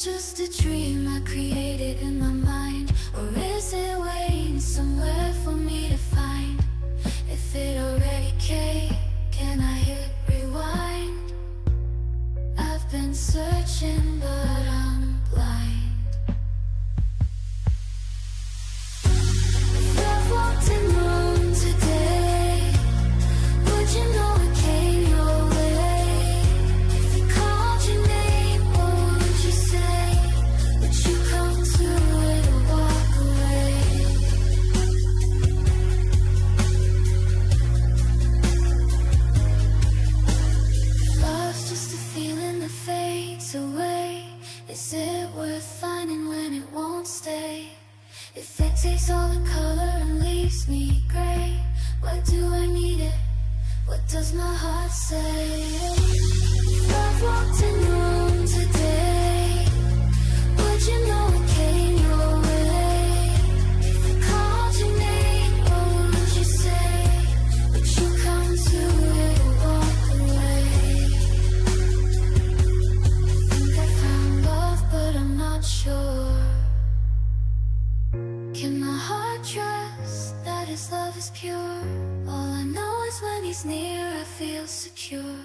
Just a dream I created in my mind, or is it waiting somewhere for me to find? If it already came, can I hit rewind? I've been searching but I'm blind. If I walked in the room today, would you know it came your way? If you called your name, what would you say? Would you come to it or walk away? Love's just a feeling that fades away. Is it worth finding when it won't stay? If it takes all the color and leaves me gray, why do I need it? What does my heart say? If I walked in the room today, would you know it came your way? If I called your name, what would you say? Would you come to it or walk away? I think I found love, but I'm not sure. Can my heart trust that his love is pure? All I know is when he's near I feel secure.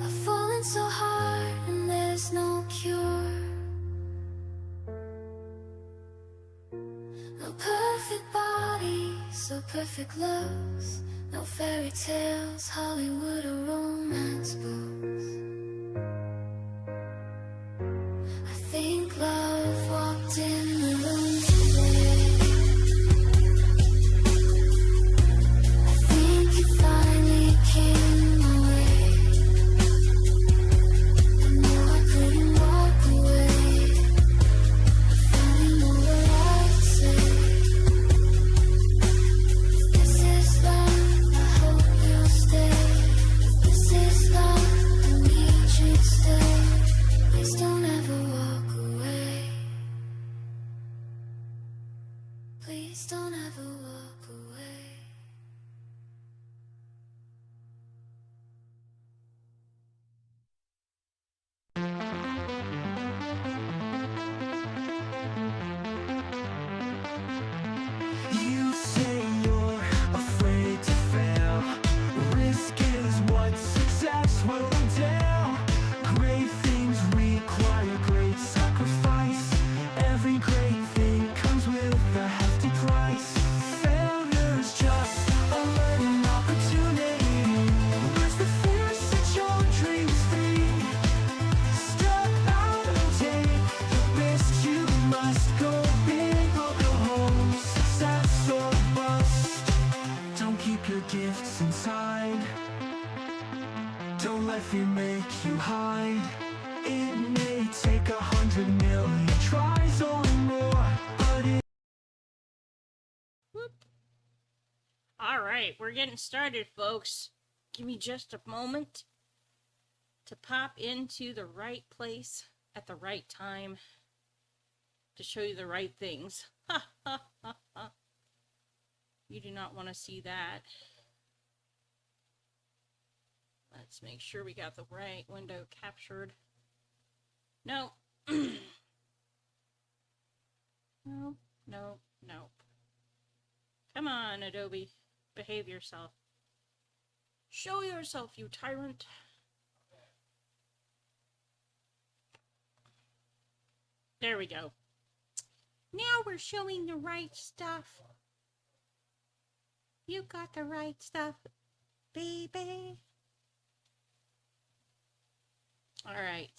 I've fallen so hard and there's no cure. No perfect body, so perfect looks. No fairy tales, Hollywood or romance books. I think love walked in the room today. I think it finally came my way. I know I couldn't walk away. I finally know what I would say. If this is love, I hope you'll stay. If this is love, I need you to stay. Please don't ever walk away. Please don't ever walk away. You say you're afraid to fail. Risk is what success will entail. Great things require great sacrifice. Every great thing comes with a hefty price. Failure's just a learning opportunity. Lose the fear, set your dreams free. Step out and take the risk. You must go big or go home. Success or bust. Don't keep your gifts inside. Don't let fear make you hide. It may take 100 million tries or more, but it All right, we're getting started, folks. Give me just a moment to pop into the right place at the right time to show you the right things. Ha ha ha ha. You do not want to see that. Let's make sure we got the right window captured. No. No, no, no. Come on, Adobe. Behave yourself. Show yourself, you tyrant. There we go. Now we're showing the right stuff. You got the right stuff, baby. All right.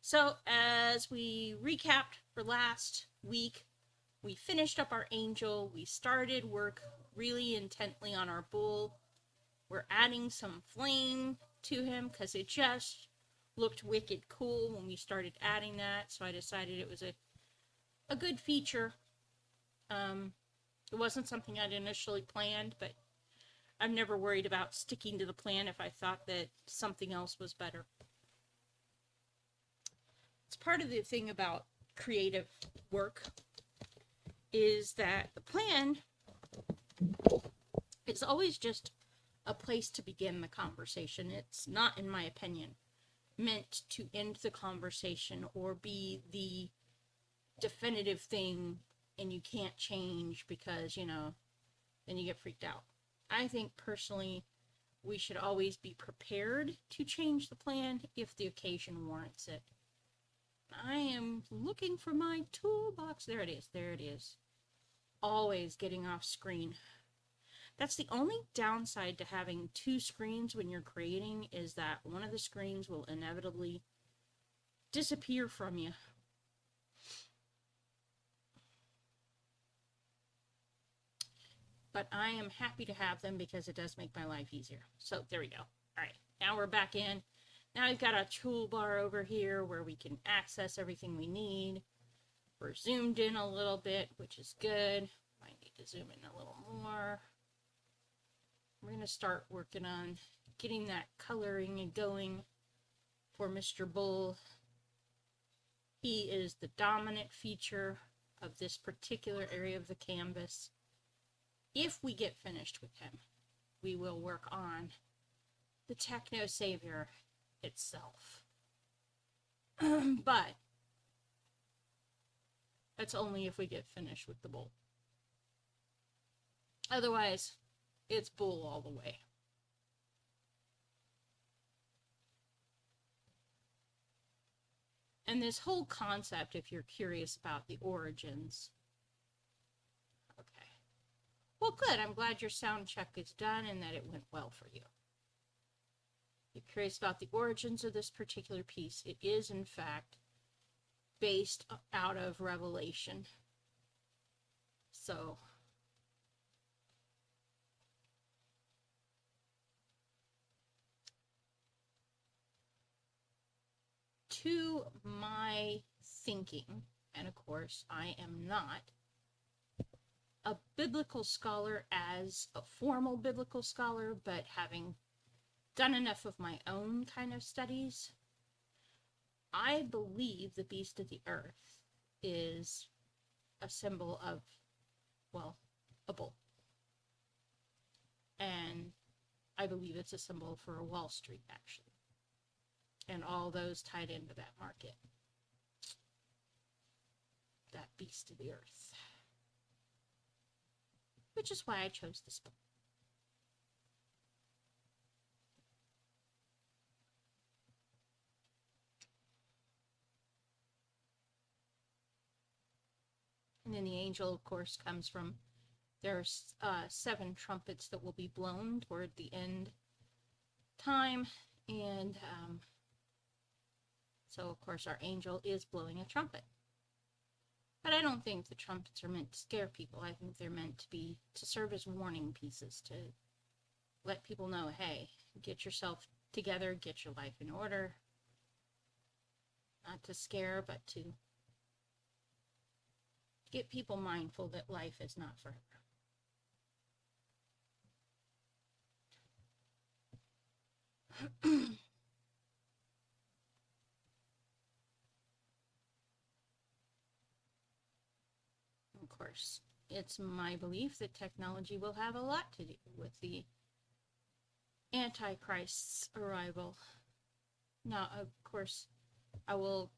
So as we recapped for last week, we finished up our angel. We started work really intently on our bull. We're adding some flame to him because it just looked wicked cool when we started adding that. So I decided it was a good feature. It wasn't something I'd initially planned, but I'm never worried about sticking to the plan if I thought that something else was better. It's part of the thing about creative work is that the plan is always just a place to begin the conversation. It's not, in my opinion, meant to end the conversation or be the definitive thing and you can't change because, you know, then you get freaked out. I think personally we should always be prepared to change the plan if the occasion warrants it. I am looking for my toolbox. There it is. There it is. Always getting off screen. That's the only downside to having two screens when you're creating, is that one of the screens will inevitably disappear from you. But I am happy to have them because it does make my life easier. So there we go. All right, now we're back in. Now we've got a toolbar over here where we can access everything we need. We're zoomed in a little bit, which is good. Might need to zoom in a little more. We're going to start working on getting that coloring going for Mr. Bull. He is the dominant feature of this particular area of the canvas. If we get finished with him, we will work on the TechnoSavior itself. But that's only if we get finished with the bull. Otherwise, it's bull all the way. And this whole concept, if you're curious about the origins. Okay. Well, good. I'm glad your sound check is done and that it went well for you. You're curious about the origins of this particular piece. It is, in fact, based out of Revelation. So, to my thinking, and of course, I am not a biblical scholar as a formal biblical scholar, but having done enough of my own kind of studies, I believe the beast of the earth is a symbol of, well, a bull. And I believe it's a symbol for Wall Street, actually. And all those tied into that market. That beast of the earth. Which is why I chose this book. And then the angel, of course, comes from, there's 7 trumpets that will be blown toward the end time. And so, of course, our angel is blowing a trumpet. But I don't think the trumpets are meant to scare people. I think they're meant to serve as warning pieces, to let people know, hey, get yourself together, get your life in order. Not to scare, but to get people mindful that life is not forever. Of course, it's my belief that technology will have a lot to do with the Antichrist's arrival. Now, of course, I will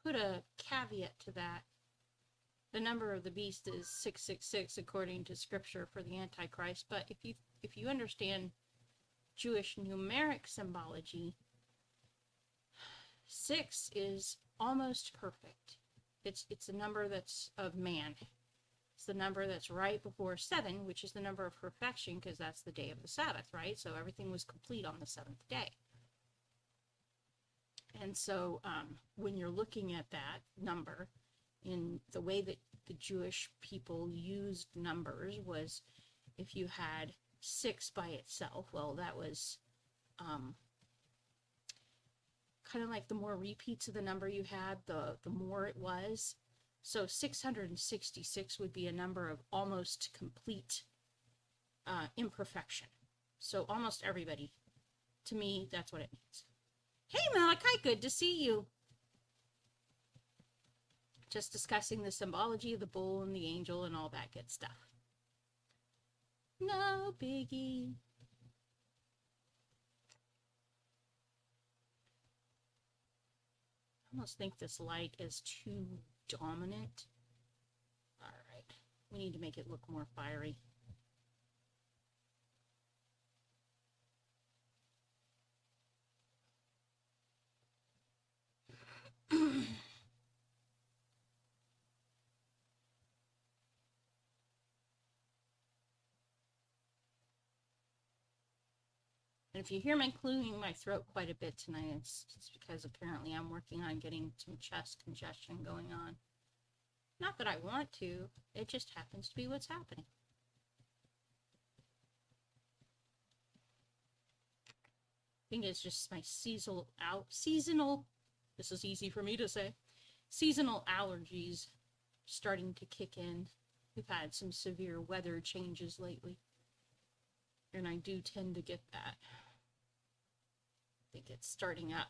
put a caveat to that. The number of the beast is 666 according to scripture for the Antichrist, but if you understand Jewish numeric symbology, 6 is almost perfect. It's a number that's of man. It's the number that's right before 7, which is the number of perfection, because that's the day of the Sabbath, right? So everything was complete on the 7th day. And so when you're looking at that number, in the way that the Jewish people used numbers was, if you had 6 by itself, well, that was kind of like the more repeats of the number you had, the more it was. So 666 would be a number of almost complete imperfection. So almost everybody, to me, that's what it means. Hey Malachi, good to see you. Just discussing the symbology of the bull and the angel and all that good stuff. No biggie. almost think this light is too dominant. All right, we need to make it look more fiery. And if you hear me clearing my throat quite a bit tonight, it's because apparently I'm working on getting some chest congestion going on. Not that I want to, it just happens to be what's happening. I think it's just my seasonal, this is easy for me to say, seasonal allergies starting to kick in. We've had some severe weather changes lately, and I do tend to get that. I think it's starting up.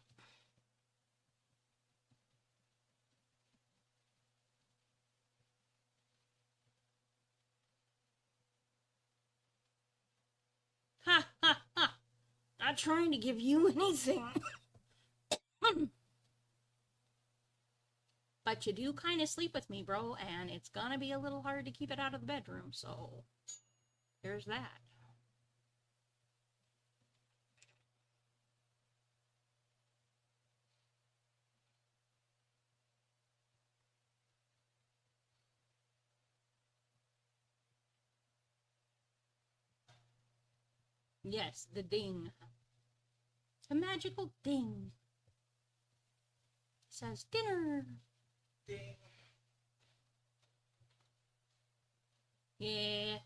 Ha ha ha! Not trying to give you anything. But you do kind of sleep with me, bro, and it's gonna be a little hard to keep it out of the bedroom, so there's that. Yes, the ding. A magical ding. It says dinner. Ding. Yeah.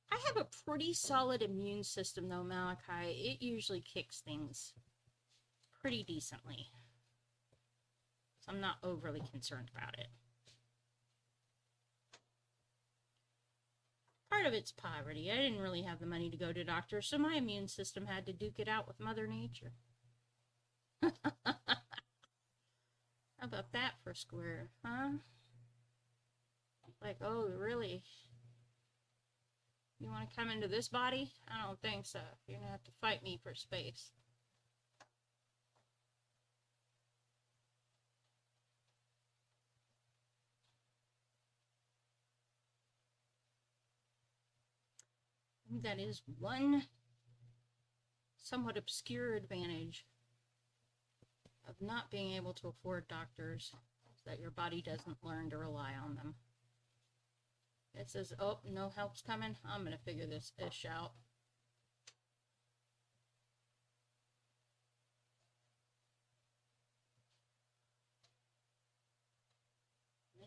I have a pretty solid immune system though, Malachi. It usually kicks things pretty decently. So I'm not overly concerned about it. Part of it's poverty. I didn't really have the money to go to doctors, so my immune system had to duke it out with Mother Nature. How about that for square, huh? Like, oh, really? You want to come into this body? I don't think so. You're going to have to fight me for space. I think that is one somewhat obscure advantage of not being able to afford doctors, is that your body doesn't learn to rely on them. It says, oh, no help's coming. I'm going to figure this ish out.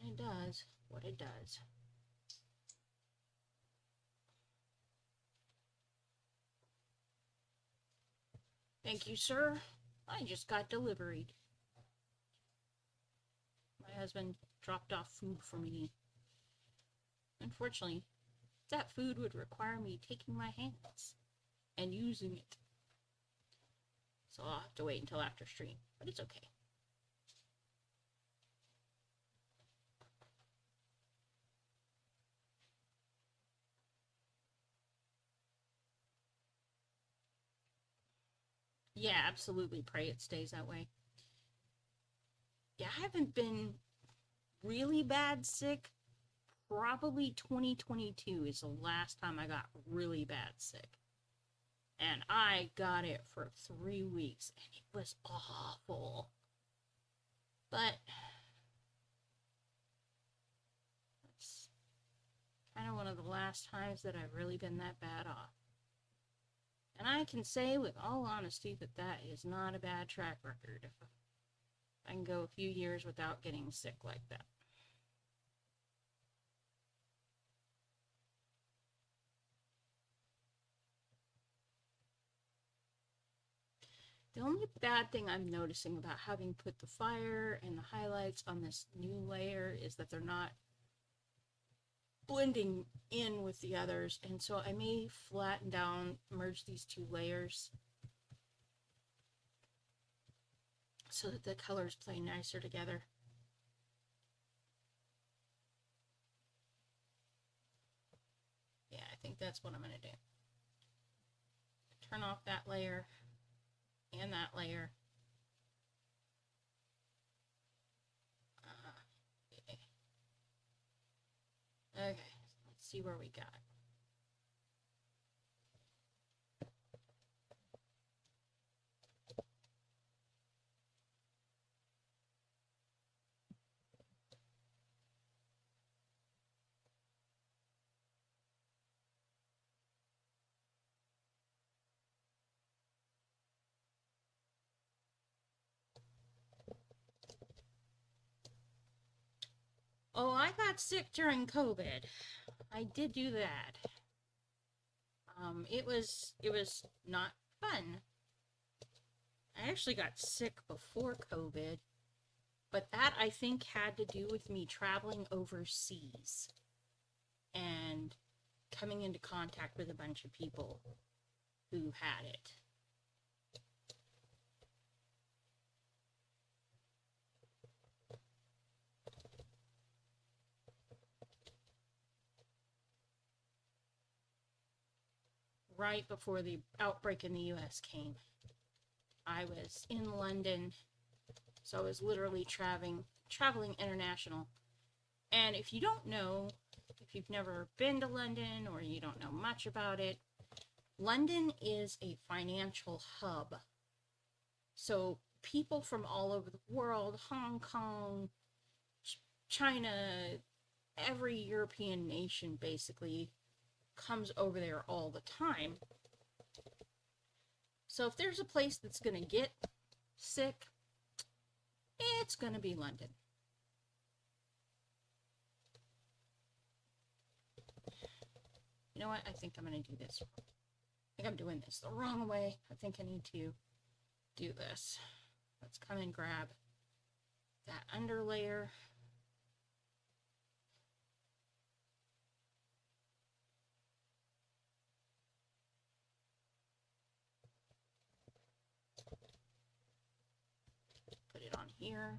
And it does what it does. Thank you, sir. I just got delivery. My husband dropped off food for me. Unfortunately, that food would require me taking my hands and using it. So I'll have to wait until after stream, but it's okay. Yeah, absolutely. Pray it stays that way. Yeah, I haven't been really bad sick. Probably 2022 is the last time I got really bad sick. And I got it for 3 weeks, and it was awful. But that's kind of one of the last times that I've really been that bad off. And I can say with all honesty that that is not a bad track record. If I can go a few years without getting sick like that. The only bad thing I'm noticing about having put the fire and the highlights on this new layer is that they're not blending in with the others, and so I may flatten down, merge these two layers so that the colors play nicer together. Yeah, I think that's what I'm going to do. Turn off that layer and that layer. see where we got. Oh, I got sick during COVID. I did do that. It was not fun. I actually got sick before COVID, but that I think had to do with me traveling overseas and coming into contact with a bunch of people who had it. Right before the outbreak in the US came. I was in London, so I was literally traveling international. And if you don't know, if you've never been to London or you don't know much about it, London is a financial hub. So people from all over the world, Hong Kong, China, every European nation basically comes over there all the time. So if there's a place that's going to get sick, it's going to be London. You know what? I think I'm going to do this. I think I'm doing this the wrong way. I think I need to do this. Let's come and grab that under layer. Put it on here.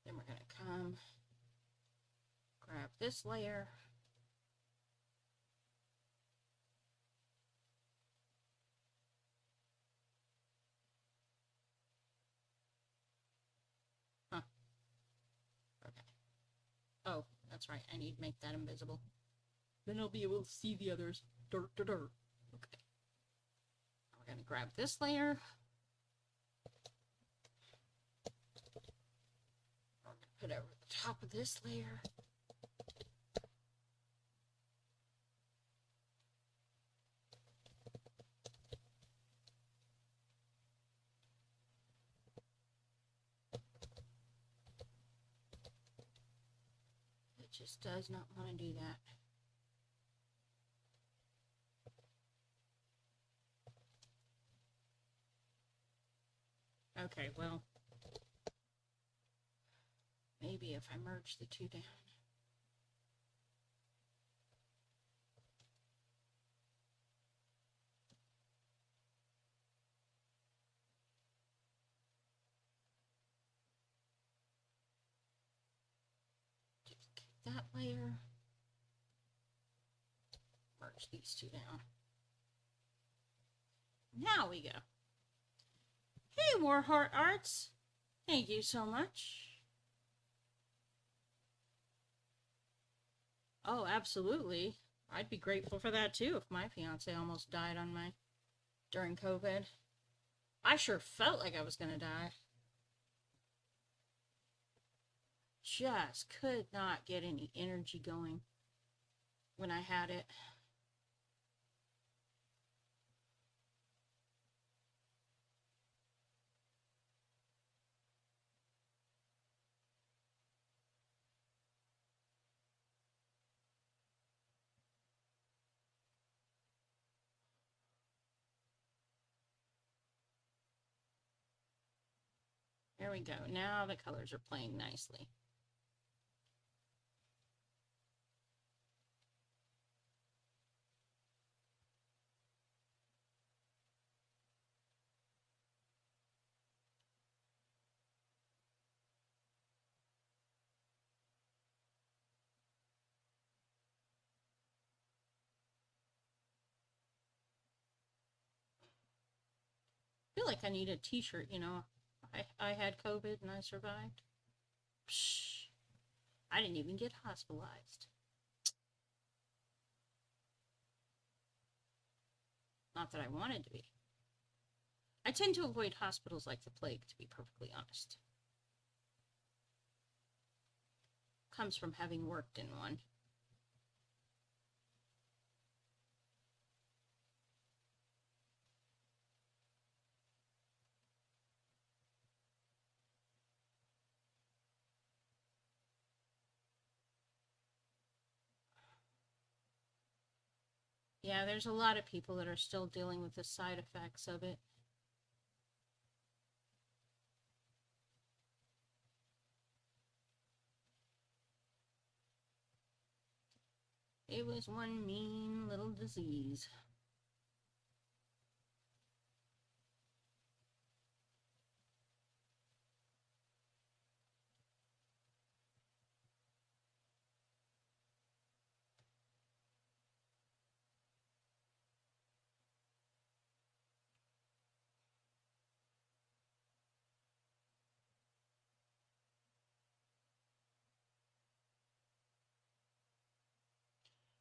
Then we're going to come grab this layer. Huh. Okay. Oh, that's right. I need to make that invisible. Then I'll be able to see the others. Okay. We're going to grab this layer. We're going to put it over the top of this layer. It just does not want to do that. Okay, well, maybe if I merge the two down. Duplicate that layer. Merge these two down. Now we go. Hey, Warheart Arts. Thank you so much. Oh, absolutely. I'd be grateful for that too if my fiance almost died on during COVID. I sure felt like I was gonna die. Just could not get any energy going when I had it. There we go. Now the colors are playing nicely. feel like I need a t-shirt, you know. I had COVID and I survived. Psh, I didn't even get hospitalized. Not that I wanted to be. I tend to avoid hospitals like the plague, to be perfectly honest. Comes from having worked in one. Yeah, there's a lot of people that are still dealing with the side effects of it. It was one mean little disease.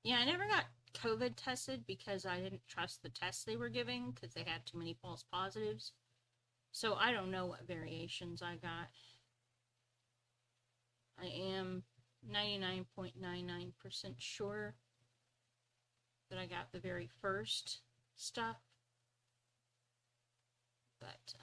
Yeah, I never got COVID tested because I didn't trust the tests they were giving because they had too many false positives. So I don't know what variations I got. I am 99.99% sure that I got the very first stuff. But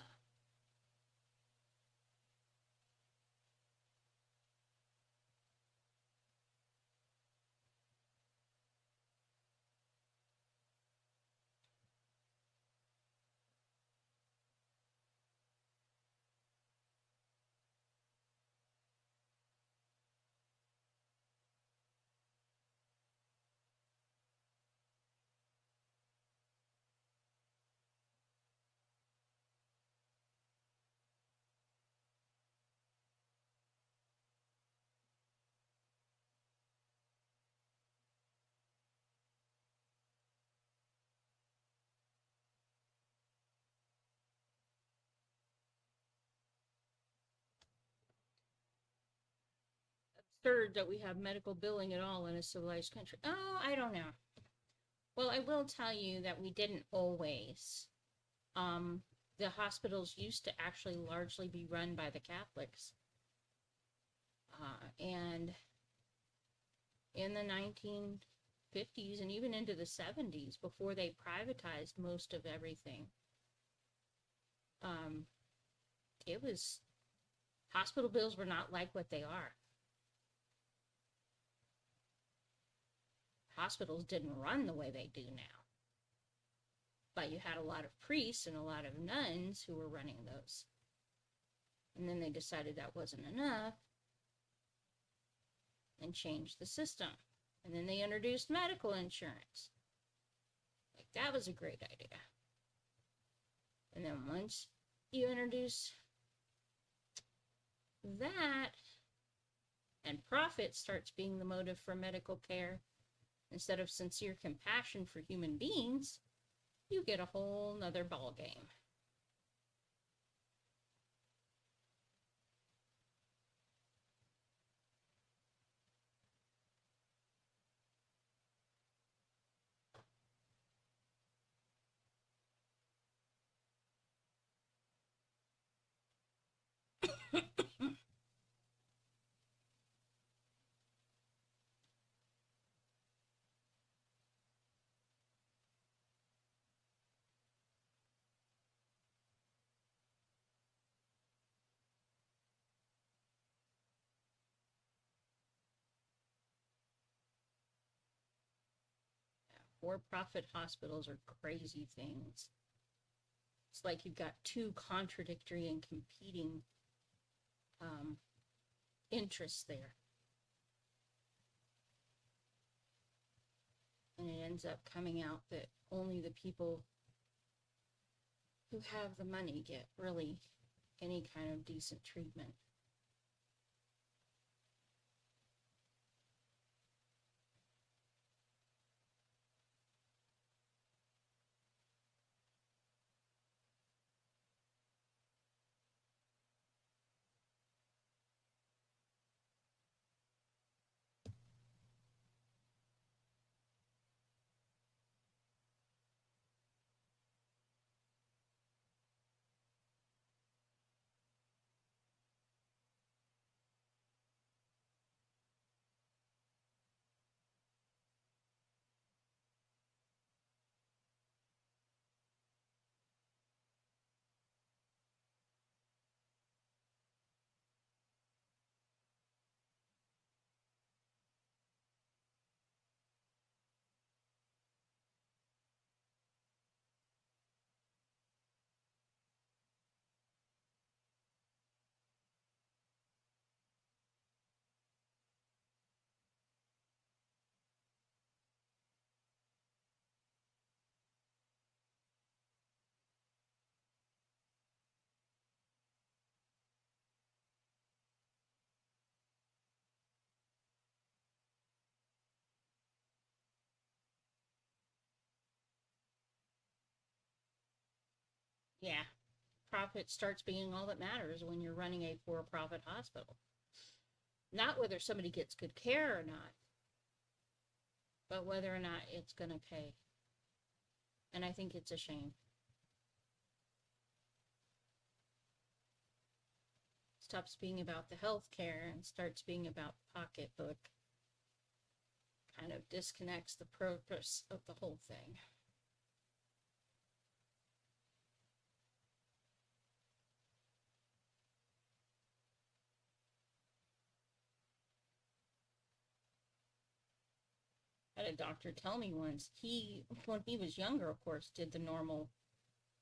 absurd that we have medical billing at all in a civilized country. Oh, I don't know. Well, I will tell you that we didn't always. The hospitals used to actually largely be run by the Catholics. And in the 1950s and even into the 70s, before they privatized most of everything, it was, hospital bills were not like what they are. Hospitals didn't run the way they do now. But you had a lot of priests and a lot of nuns who were running those. And then they decided that wasn't enough and changed the system. And then they introduced medical insurance. Like, that was a great idea. And then once you introduce that, and profit starts being the motive for medical care, instead of sincere compassion for human beings, you get a whole nother ball game. For-profit hospitals are crazy things. It's like you've got two contradictory and competing interests there. And it ends up coming out that only the people who have the money get really any kind of decent treatment. yeah, profit starts being all that matters when you're running a for-profit hospital. Not whether somebody gets good care or not, but whether or not it's going to pay. And I think it's a shame. Stops being about the health care and starts being about the pocketbook. Kind of disconnects the purpose of the whole thing. I had a doctor tell me once, when he was younger, of course, did the normal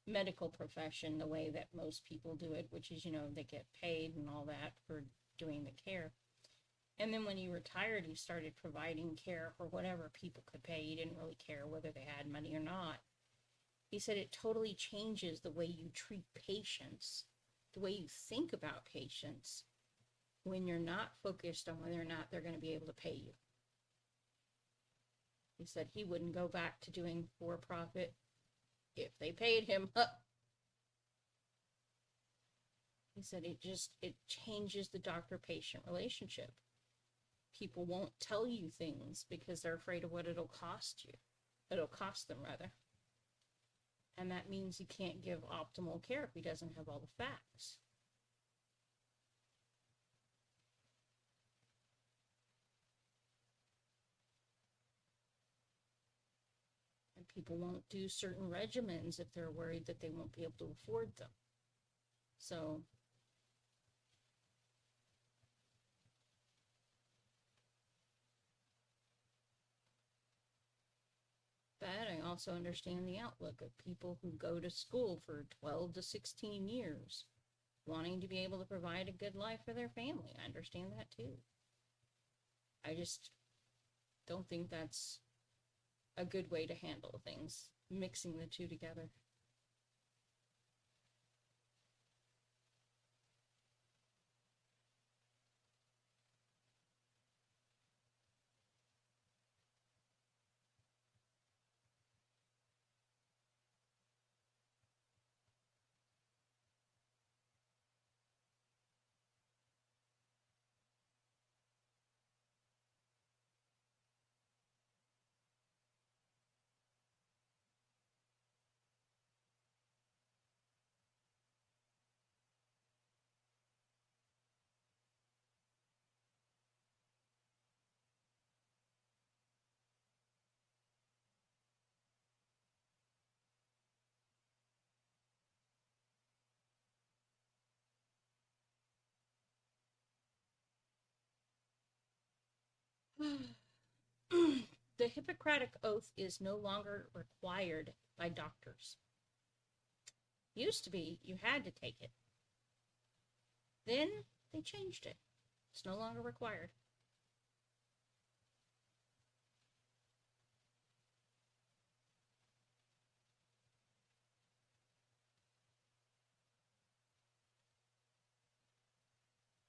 medical profession the way that most people do it, which is, they get paid and all that for doing the care. And then when he retired, he started providing care for whatever people could pay. He didn't really care whether they had money or not. He said it totally changes the way you treat patients, the way you think about patients, when you're not focused on whether or not they're going to be able to pay you. He said he wouldn't go back to doing for-profit if they paid him. He said it changes the doctor-patient relationship. People won't tell you things because they're afraid of what it'll cost you. It'll cost them, rather. And that means he can't give optimal care if he doesn't have all the facts. And people won't do certain regimens if they're worried that they won't be able to afford them. So but I also understand the outlook of people who go to school for 12 to 16 years, wanting to be able to provide a good life for their family. I understand that too. I just don't think that's a good way to handle things, mixing the two together. The Hippocratic Oath is no longer required by doctors. Used to be, you had to take it. Then they changed it. It's no longer required.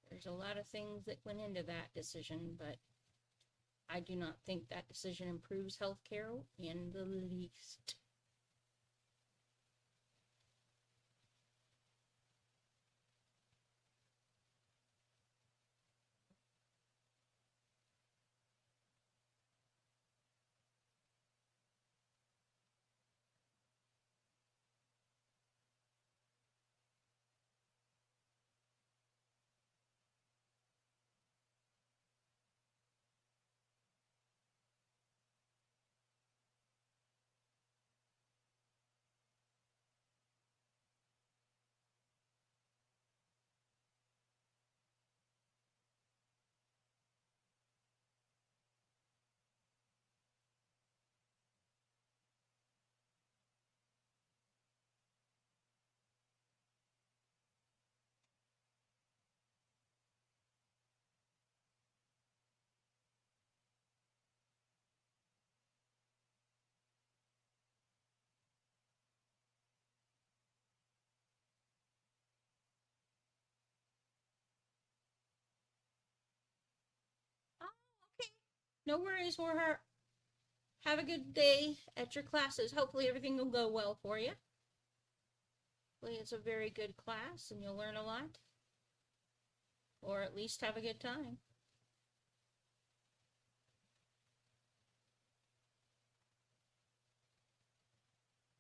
There's a lot of things that went into that decision, but I do not think that decision improves healthcare in the least. Oh, okay. No worries, Warheart. Have a good day at your classes. Hopefully everything will go well for you. Hopefully it's a very good class and you'll learn a lot. Or at least have a good time.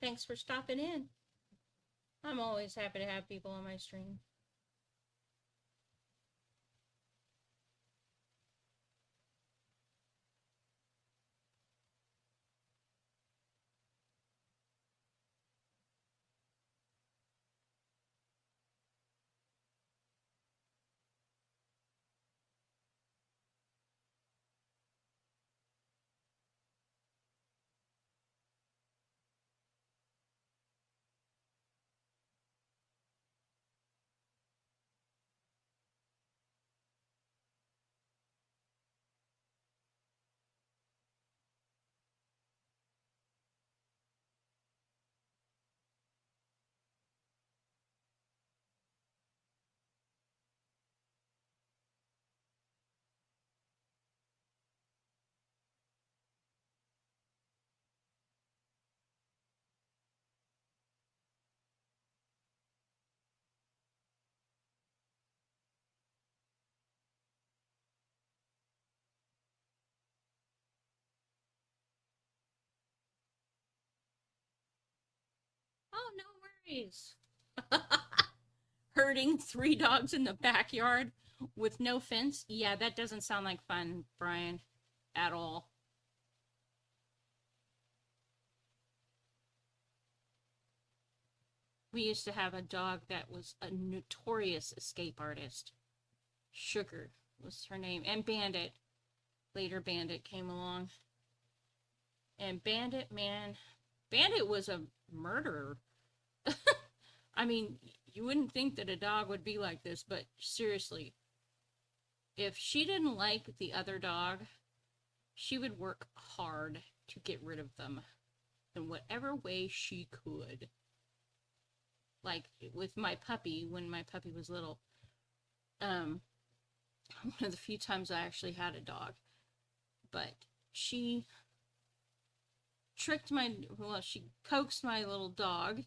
Thanks for stopping in. I'm always happy to have people on my stream. Oh, no worries. Herding 3 dogs in the backyard with no fence? Yeah, that doesn't sound like fun, Brian, at all. We used to have a dog that was a notorious escape artist. Sugar was her name. And Bandit. Later Bandit came along. And Bandit, man, Bandit was a murderer. I mean, you wouldn't think that a dog would be like this, but seriously, if she didn't like the other dog, she would work hard to get rid of them in whatever way she could. Like with my puppy, when my puppy was little, one of the few times I actually had a dog, but she she coaxed my little dog,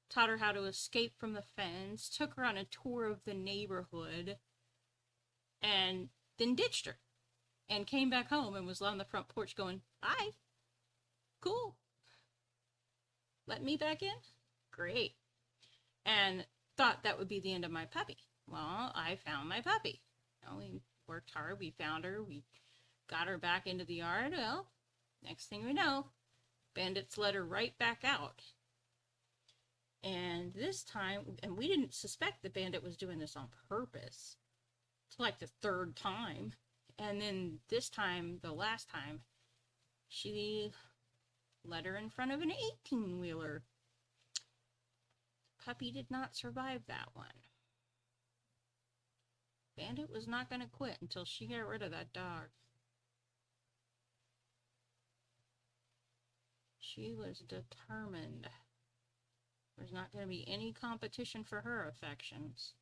taught her how to escape from the fence, took her on a tour of the neighborhood, and then ditched her. And came back home and was on the front porch going, "Hi, cool. Let me back in? Great." And thought that would be the end of my puppy. Well, I found my puppy. We worked hard. We found her. We got her back into the yard. Well, next thing we know, Bandits let her right back out. And this time, and we didn't suspect the Bandit was doing this on purpose. It's like the 3rd time. And then this time, the last time, she let her in front of an 18-wheeler. Puppy did not survive that one. Bandit was not going to quit until she got rid of that dog. She was determined. There's not going to be any competition for her affections.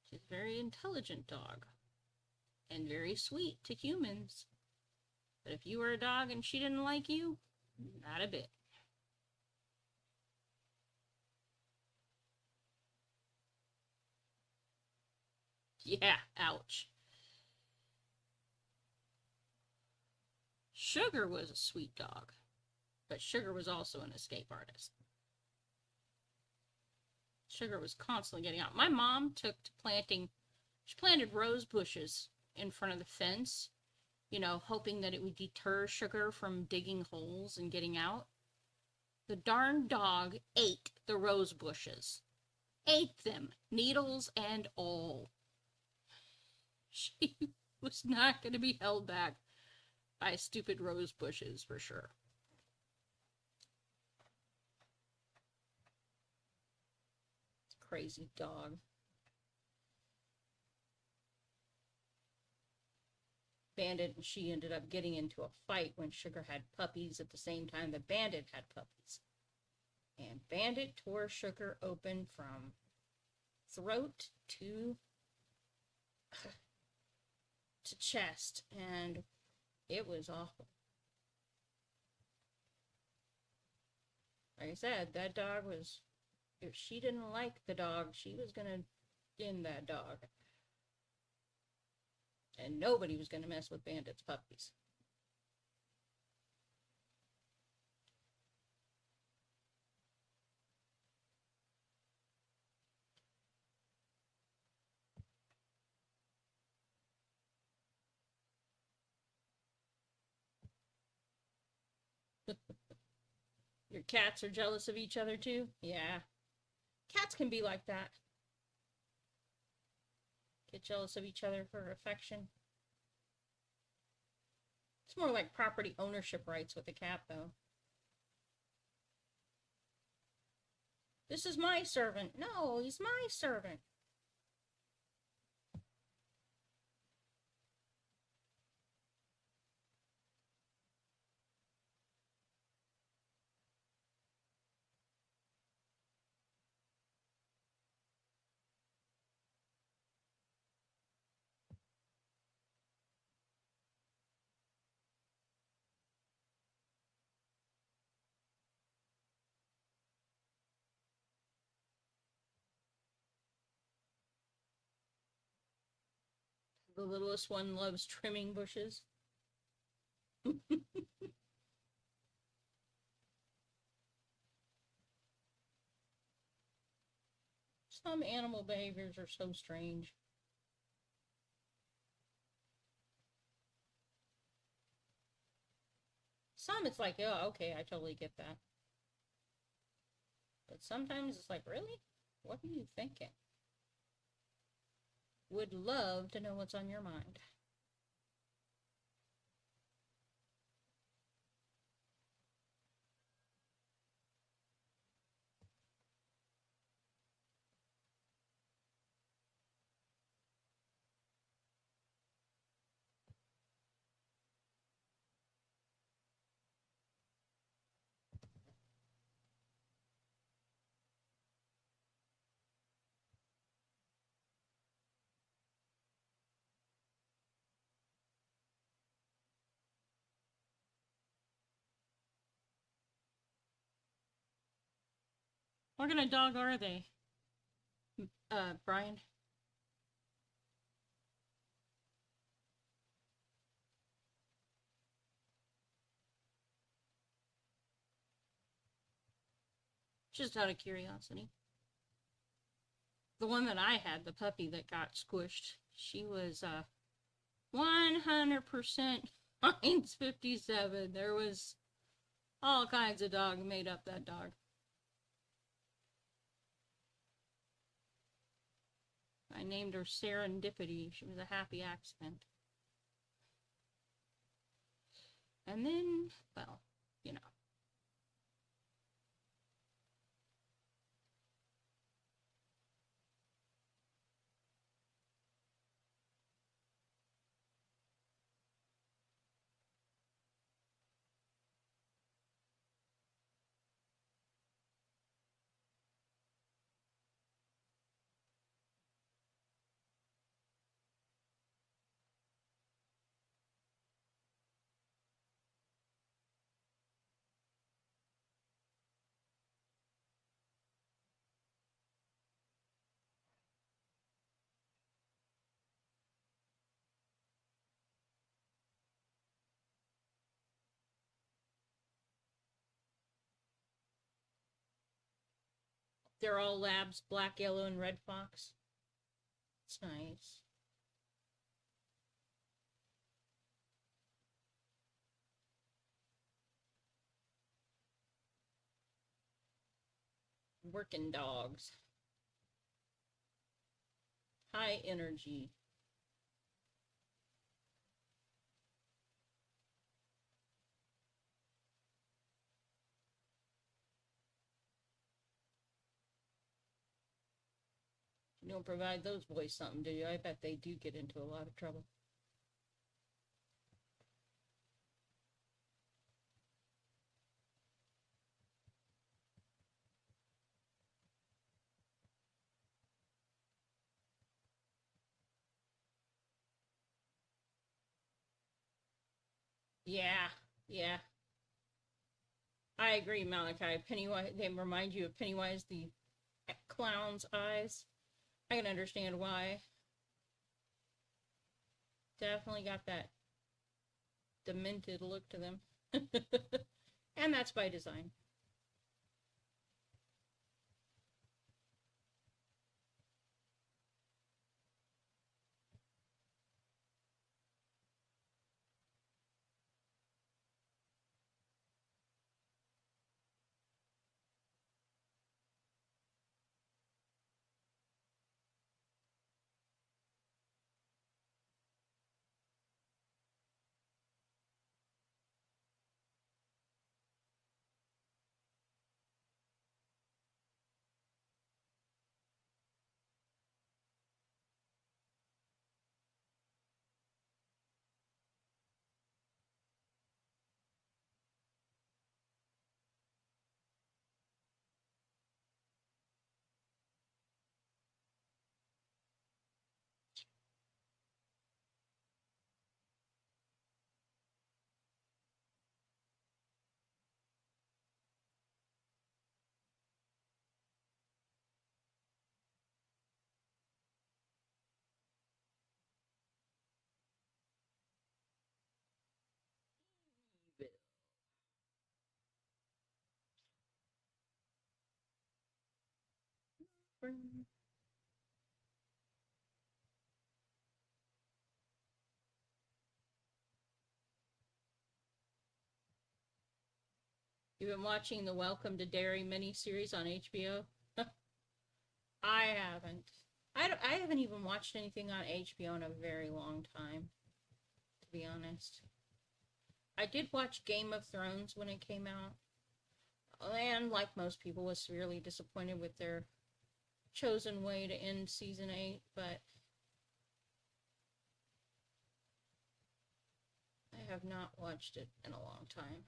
She's a very intelligent dog. And very sweet to humans. But if you were a dog and she didn't like you, not a bit. Yeah, ouch. Sugar was a sweet dog, but Sugar was also an escape artist. Sugar was constantly getting out. My mom took to planting, she planted rose bushes in front of the fence, hoping that it would deter Sugar from digging holes and getting out. The darn dog ate the rose bushes. Ate them, needles and all. She was not going to be held back by stupid rose bushes, for sure. Crazy dog. Bandit and she ended up getting into a fight when Sugar had puppies at the same time that Bandit had puppies. And Bandit tore Sugar open from throat to to chest, and it was awful. Like I said, that dog was, if she didn't like the dog, she was gonna end that dog. And nobody was gonna mess with Bandit's puppies. Your cats are jealous of each other too? Yeah. Cats can be like that. Get jealous of each other for affection. It's more like property ownership rights with a cat, though. This is my servant. No, he's my servant. The littlest one loves trimming bushes. Some animal behaviors are so strange. Some it's like, oh, okay, I totally get that. But sometimes it's like, really? What are you thinking? Would love to know what's on your mind. What kind of dog are they? Brian? Just out of curiosity. The one that I had, the puppy that got squished, she was 100% Heinz 57. There was all kinds of dog made up that dog. I named her Serendipity. She was a happy accident. And then, well, you know. They're all labs, black, yellow, and red fox. It's nice. Working dogs. High energy. You don't provide those boys something, do you? I bet they do get into a lot of trouble. Yeah, yeah. I agree, Malachi. Pennywise, they remind you of Pennywise the clown's eyes. I can understand why. Definitely got that demented look to them. And that's by design. You've been watching the Welcome to Derry miniseries on HBO? I haven't. I haven't even watched anything on HBO in a very long time, to be honest. I did watch Game of Thrones when it came out, and like most people, was severely disappointed with their chosen way to end season 8, but I have not watched it in a long time.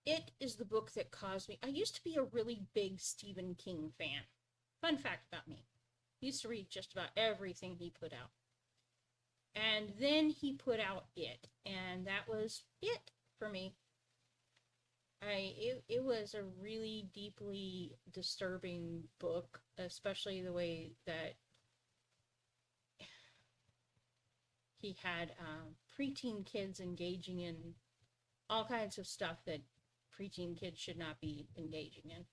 It is the book that caused me. I used to be a really big Stephen King fan. Fun fact about me. I used to read just about everything he put out. And then he put out It, and that was it for me. It was a really deeply disturbing book, especially the way that he had preteen kids engaging in all kinds of stuff that preteen kids should not be engaging in.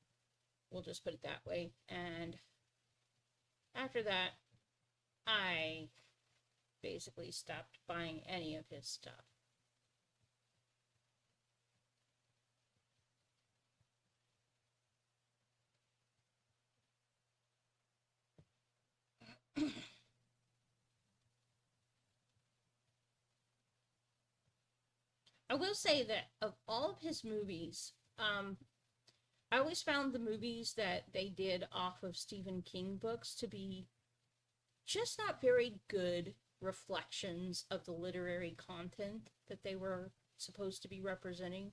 We'll just put it that way. And after that, I basically stopped buying any of his stuff. I will say that of all of his movies, I always found the movies that they did off of Stephen King books to be just not very good reflections of the literary content that they were supposed to be representing.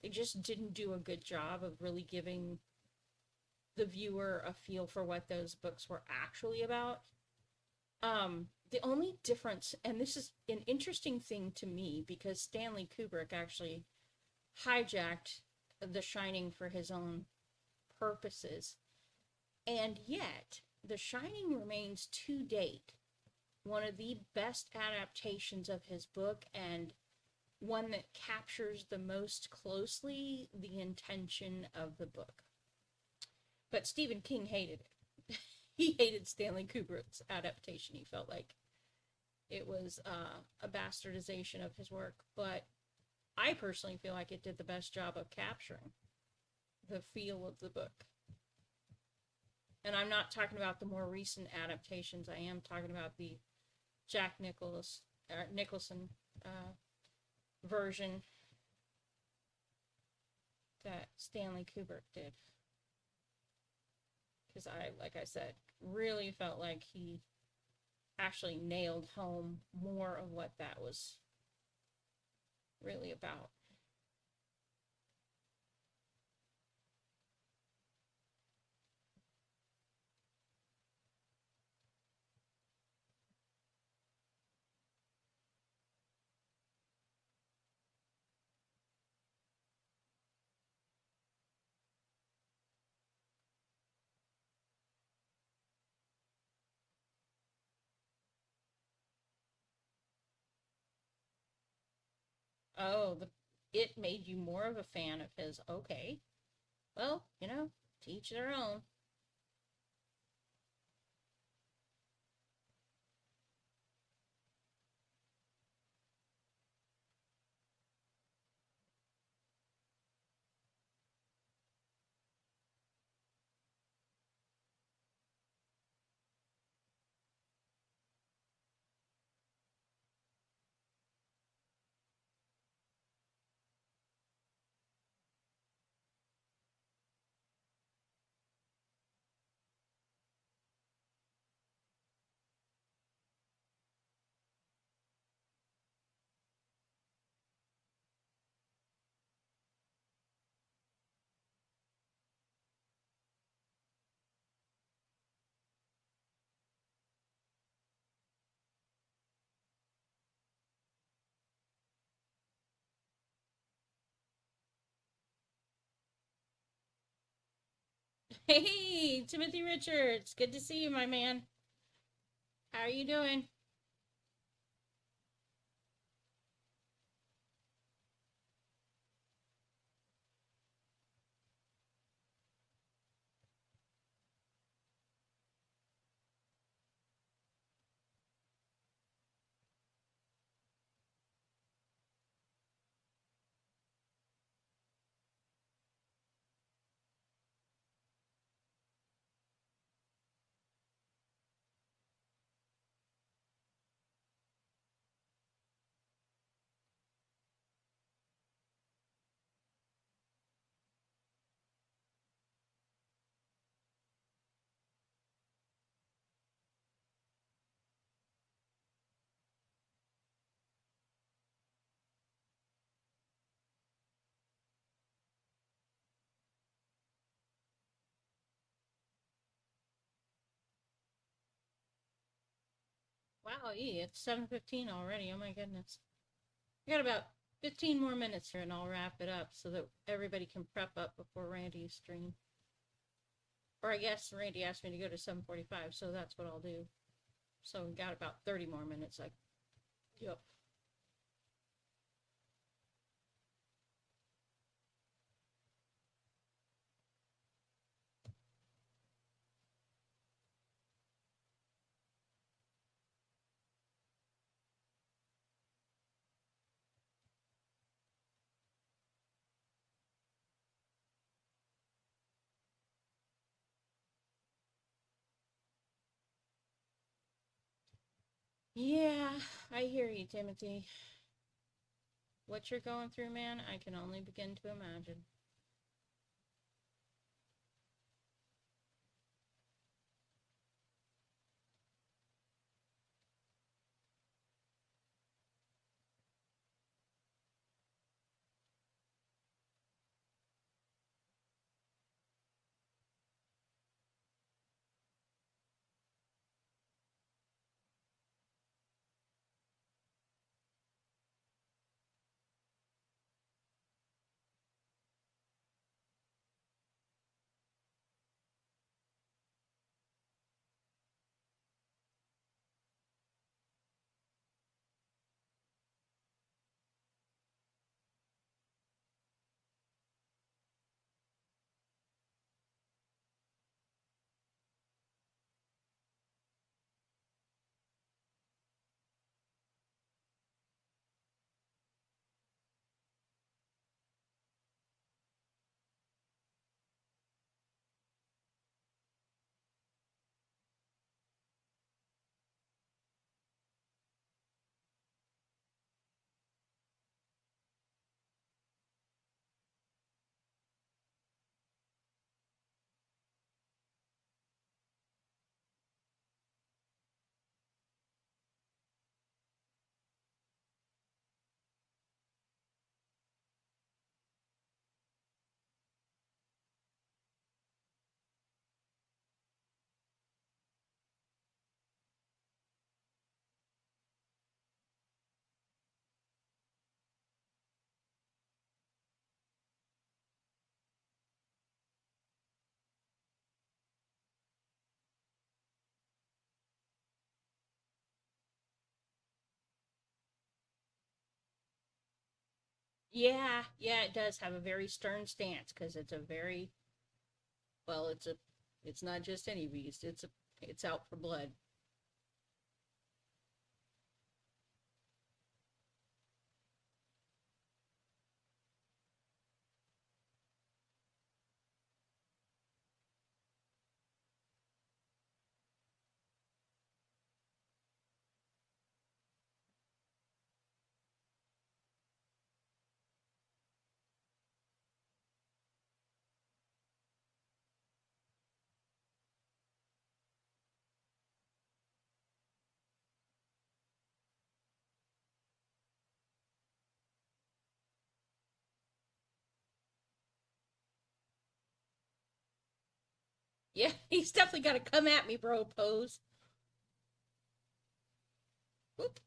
They just didn't do a good job of really giving the viewer a feel for what those books were actually about. The only difference, and this is an interesting thing to me because Stanley Kubrick actually hijacked The Shining for his own purposes, and yet The Shining remains to date one of the best adaptations of his book and one that captures the most closely the intention of the book. But Stephen King hated it. He hated Stanley Kubrick's adaptation. He felt like it was a bastardization of his work. But I personally feel like it did the best job of capturing the feel of the book. And I'm not talking about the more recent adaptations. I am talking about the Jack Nicholson version that Stanley Kubrick did. Because like I said, really felt like he actually nailed home more of what that was really about. Oh, it made you more of a fan of his. Okay. Well, to each their own. Hey, Timothy Richards. Good to see you, my man. How are you doing? Wow, it's 7:15 already. Oh my goodness. We got about 15 more minutes here and I'll wrap it up so that everybody can prep up before Randy's stream. Or I guess Randy asked me to go to 7:45, so that's what I'll do. So we got about 30 more minutes. Yep. Yeah, I hear you, Timothy. What you're going through, man, I can only begin to imagine. Yeah, yeah, it does have a very stern stance because it's a very well, it's not just any beast. It's out for blood. Yeah, he's definitely got to come at me, bro. Pose. Whoop.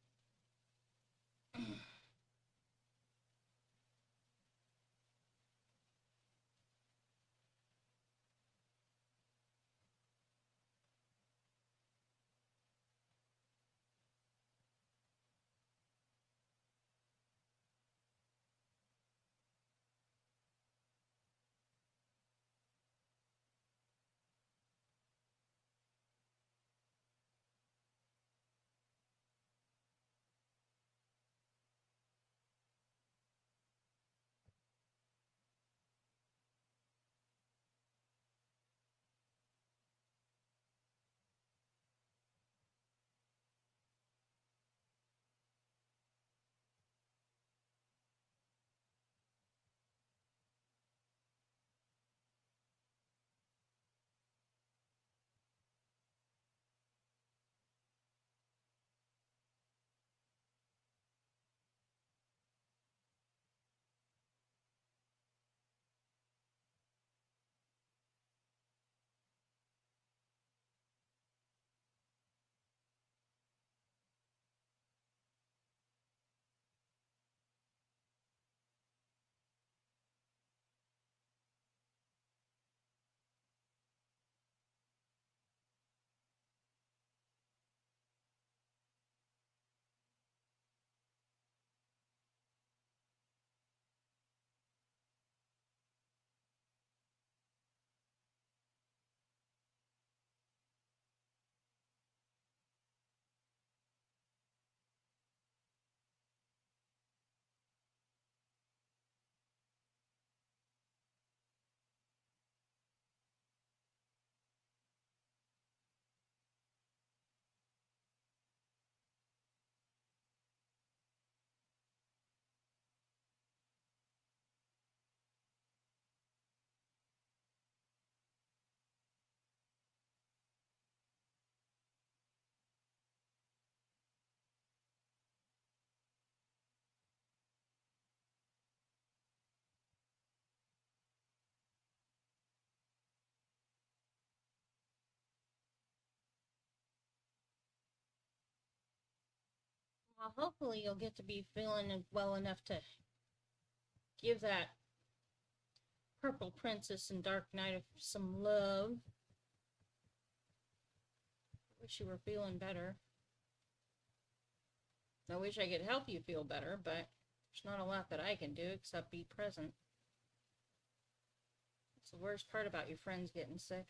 Well, hopefully you'll get to be feeling well enough to give that Purple Princess and Dark Knight some love. I wish you were feeling better. I wish I could help you feel better, but there's not a lot that I can do except be present. It's the worst part about your friends getting sick.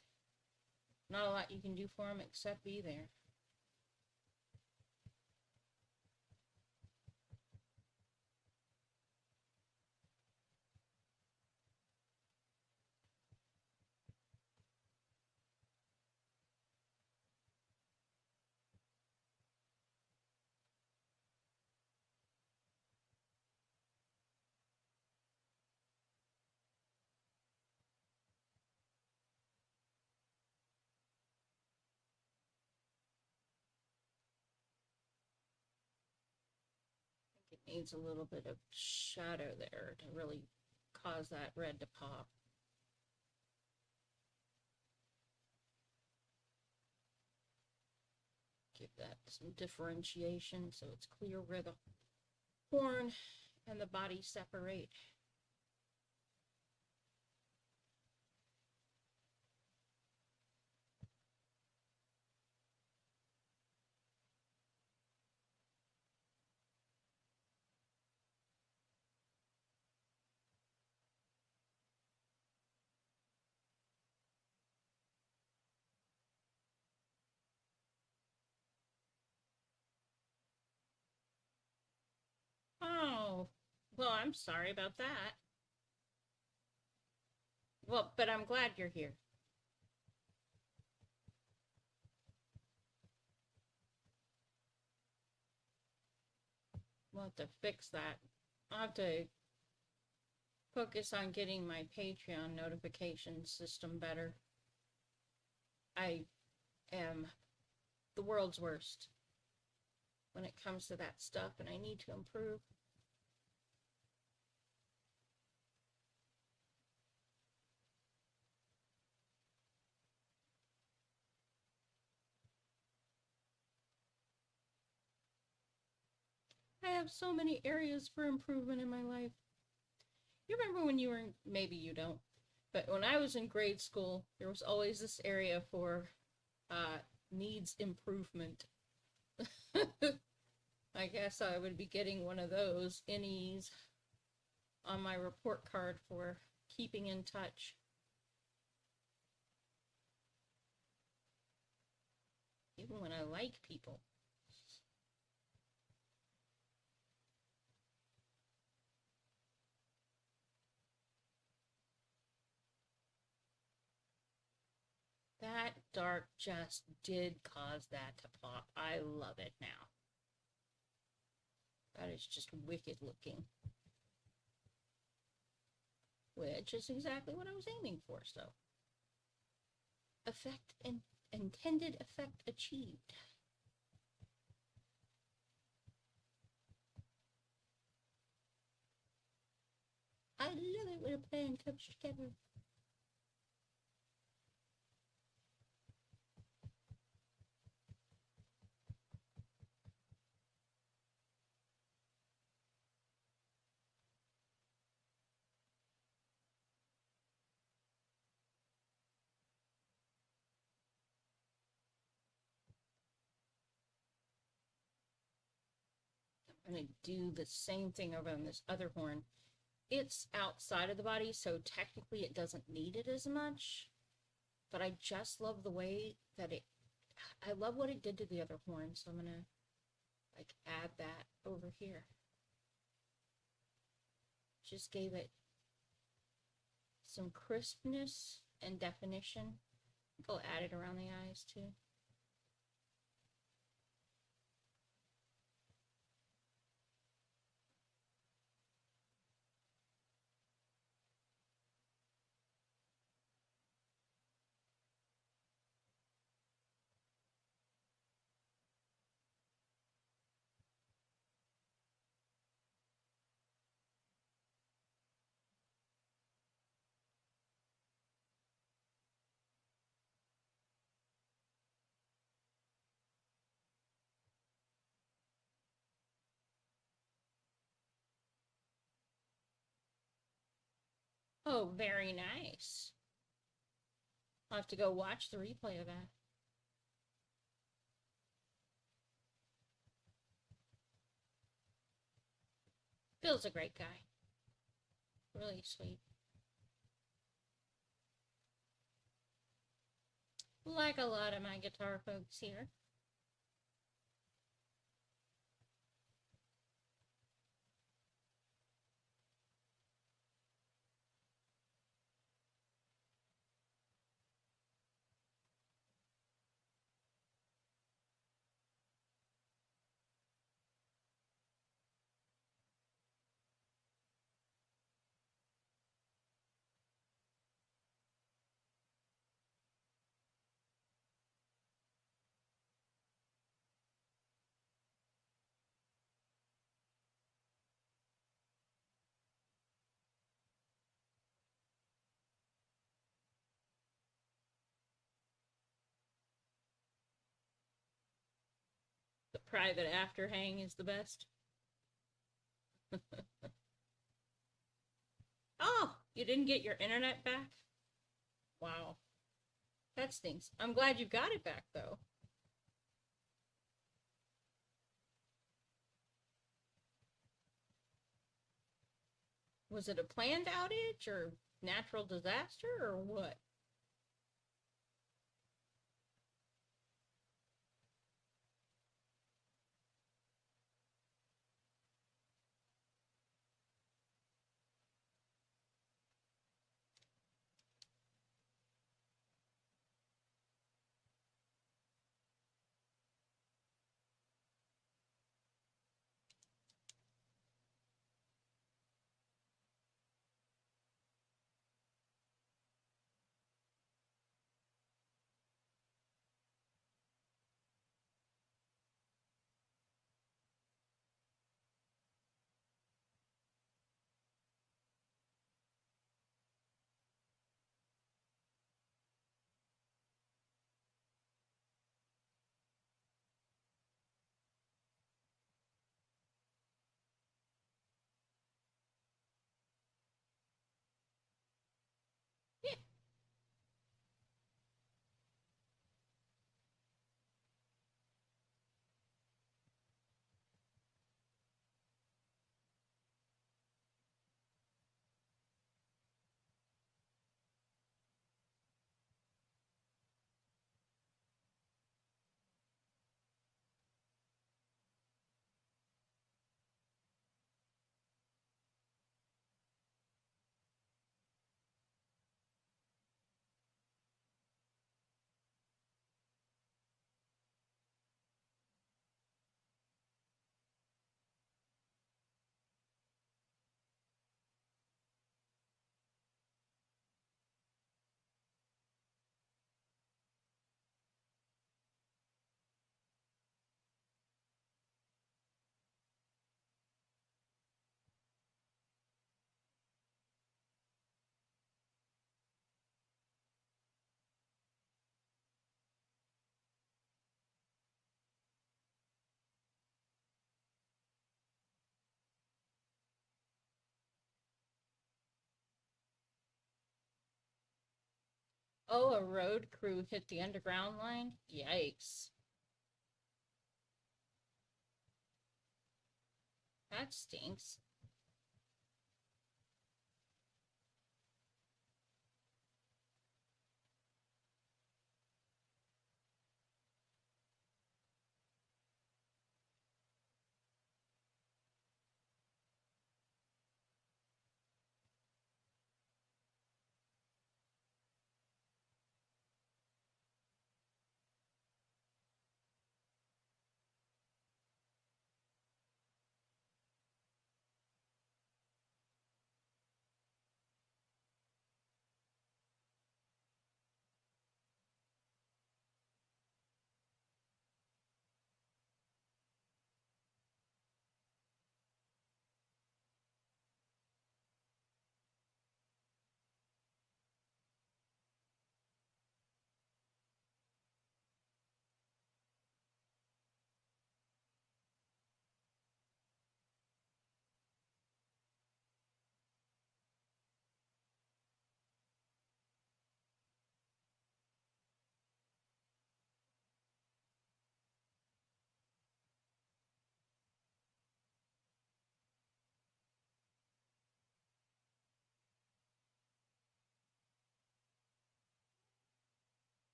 Not a lot you can do for them except be there. It needs a little bit of shadow there to really cause that red to pop. Give that some differentiation so it's clear where the horn and the body separate. Well, I'm sorry about that. Well, but I'm glad you're here. We'll have to fix that. I'll have to focus on getting my Patreon notification system better. I am the world's worst when it comes to that stuff, and I need to improve. I have so many areas for improvement in my life. You remember when you were in, maybe you don't, but when I was in grade school, there was always this area for needs improvement. I guess I would be getting one of those innies on my report card for keeping in touch. Even when I like people. That dark just did cause that to pop. I love it now. That is just wicked looking. Which is exactly what I was aiming for, so. Effect and intended effect achieved. I love it when a plan comes together. I'm going to do the same thing over on this other horn. It's outside of the body, so technically it doesn't need it as much. But I just love the way that I love what it did to the other horn, so I'm going to like add that over here. Just gave it some crispness and definition. I'll add it around the eyes too. Oh, very nice. I'll have to go watch the replay of that. Bill's a great guy. Really sweet. Like a lot of my guitar folks here. The private afterhang is the best. Oh, you didn't get your internet back? Wow. That stinks. I'm glad you got it back, though. Was it a planned outage or natural disaster or what? Oh, a road crew hit the underground line? Yikes. That stinks.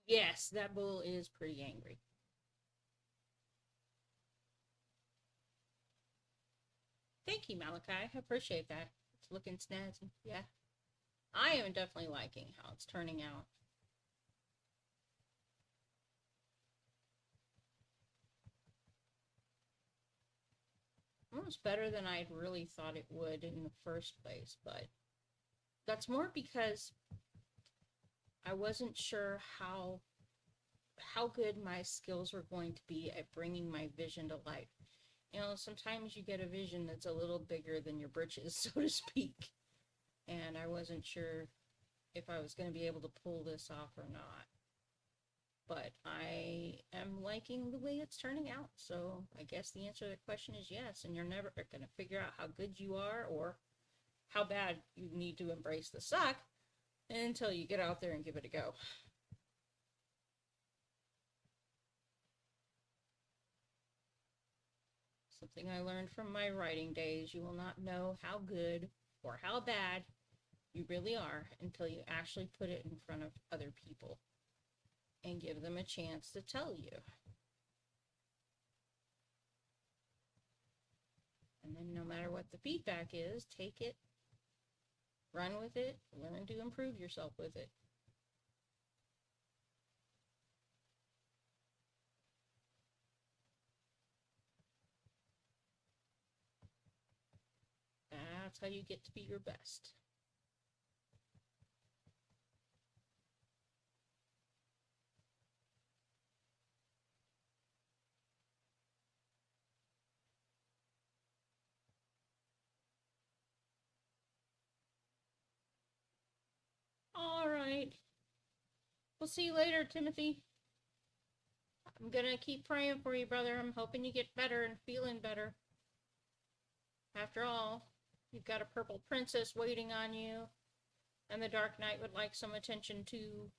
Yes, that bull is pretty angry. Thank you, Malachi. I appreciate that. It's looking snazzy. Yeah. I am definitely liking how it's turning out. Almost better than I'd really thought it would in the first place, but that's more because I wasn't sure how good my skills were going to be at bringing my vision to life. You know, sometimes you get a vision that's a little bigger than your britches, so to speak. And I wasn't sure if I was going to be able to pull this off or not. But I am liking the way it's turning out. So I guess the answer to the question is yes. And you're never going to figure out how good you are or how bad you need to embrace the suck until you get out there and give it a go. Something I learned from my writing days, you will not know how good or how bad you really are until you actually put it in front of other people and give them a chance to tell you. And then no matter what the feedback is, take it, run with it, learn to improve yourself with it. That's how you get to be your best. All right. We'll see you later, Timothy. I'm gonna keep praying for you, brother. I'm hoping you get better and feeling better. After all, you've got a purple princess waiting on you, and the Dark Knight would like some attention too.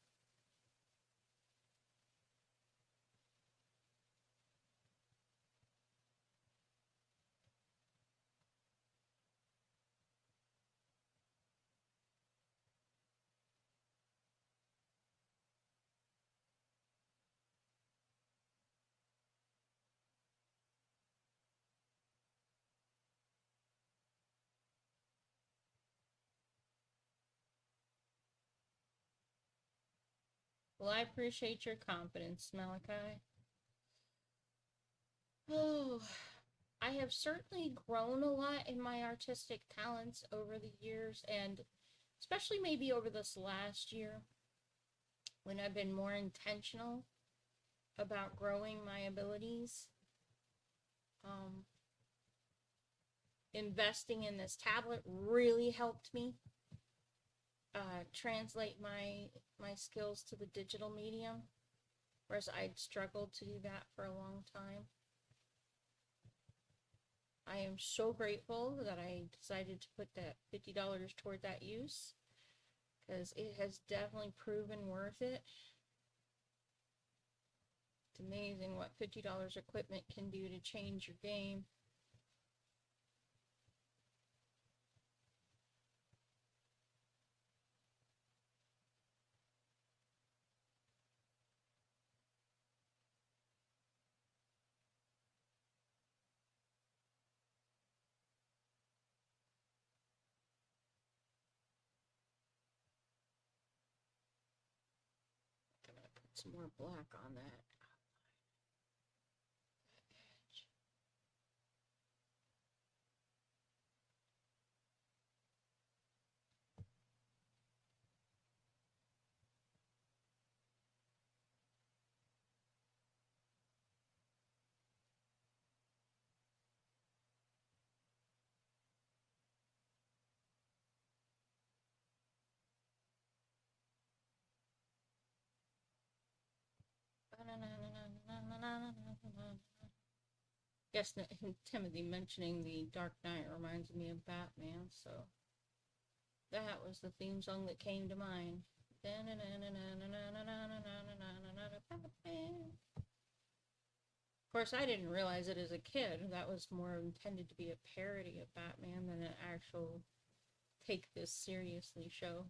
Well, I appreciate your confidence, Malachi. Oh, I have certainly grown a lot in my artistic talents over the years, and especially maybe over this last year when I've been more intentional about growing my abilities. Um, Investing in this tablet really helped me translate my skills to the digital medium. whereas I'd struggled to do that for a long time. I am so grateful that I decided to put that $50 toward that use, because it has definitely proven worth it. It's amazing what $50 equipment can do to change your game. I'm gonna put some more black on that. Guess Timothy mentioning the Dark Knight reminds me of Batman, so that was the theme song that came to mind. Of course, I didn't realize it as a kid. That was more intended to be a parody of Batman than an actual take this seriously show.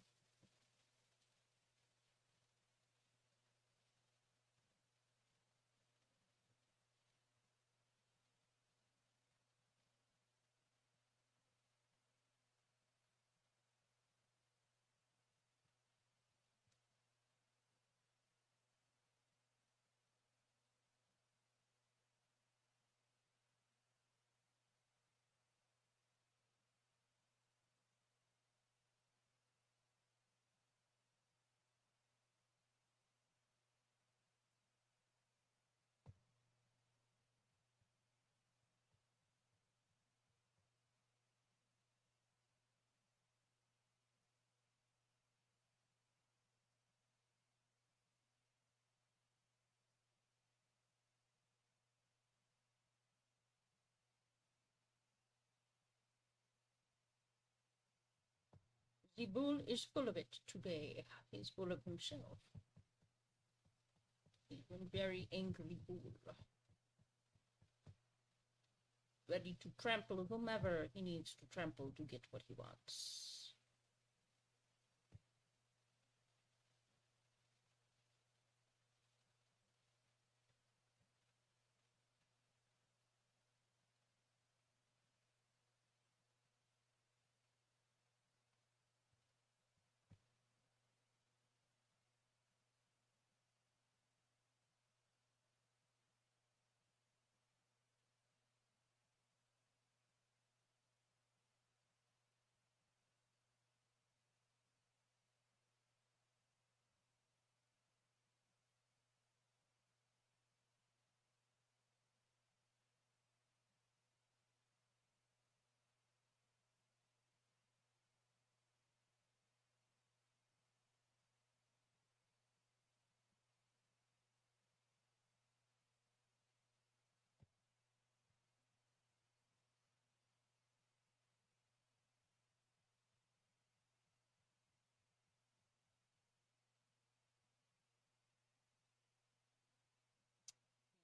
The bull is full of it today. He's full of himself. He's a very angry bull. Ready to trample whomever he needs to trample to get what he wants.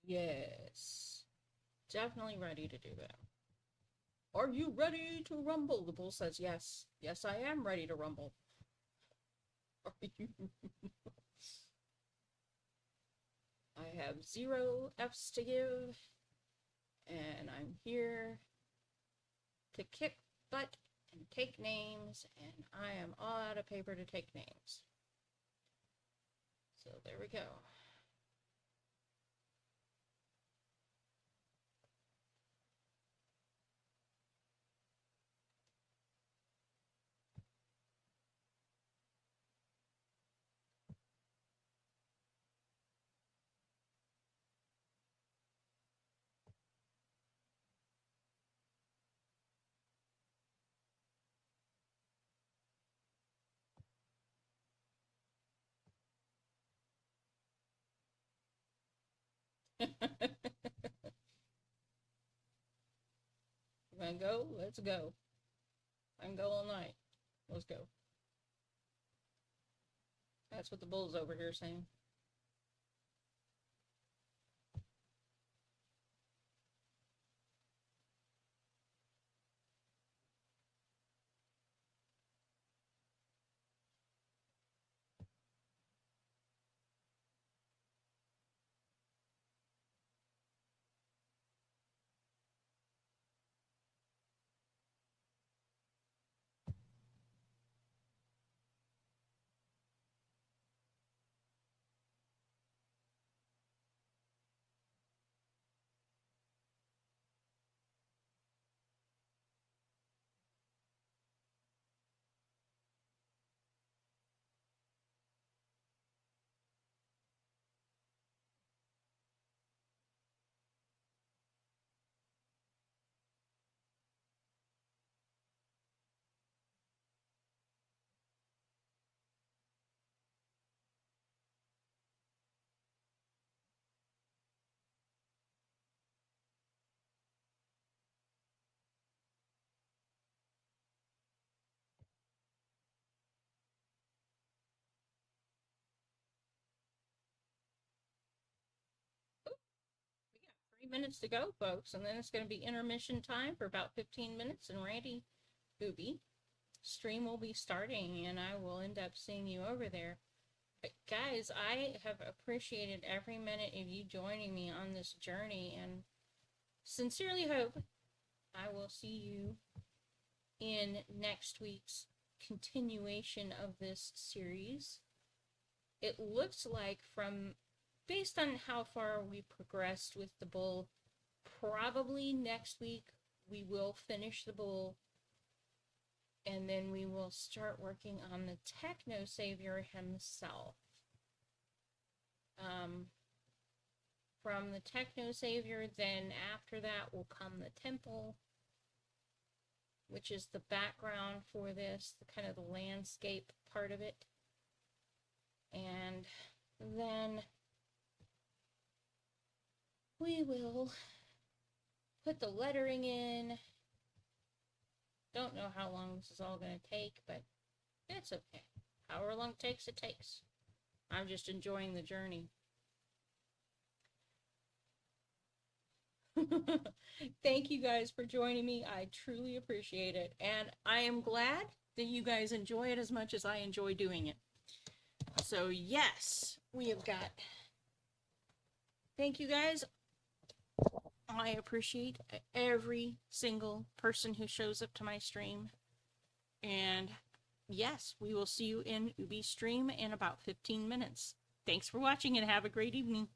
Yes. Definitely ready to do that. Are you ready to rumble? The bull says yes. Yes, I am ready to rumble. Are you? I have 0 F's to give, and I'm here to kick butt and take names, and I am all out of paper to take names. So there we go. You wanna go? Let's go. I can go all night. Let's go. That's what the bull's over here saying. We got 3 minutes to go, folks, and then it's going to be intermission time for about 15 minutes, and Randy Booby stream will be starting, and I will end up seeing you over there. But guys, I have appreciated every minute of you joining me on this journey, and sincerely hope I will see you in next week's continuation of this series. It looks like, from based on how far we progressed with the bull, probably next week we will finish the bull, and then we will start working on the TechnoSavior himself. From the TechnoSavior, then after that will come the temple, which is the background for this, the kind of the landscape part of it. And then we will put the lettering in. Don't know how long this is all going to take, but it's okay. However long it takes, it takes. I'm just enjoying the journey. Thank you guys for joining me. I truly appreciate it. And I am glad that you guys enjoy it as much as I enjoy doing it. So yes, we have got... Thank you guys. I appreciate every single person who shows up to my stream. And yes, we will see you in Ubi's stream in about 15 minutes. Thanks for watching and have a great evening.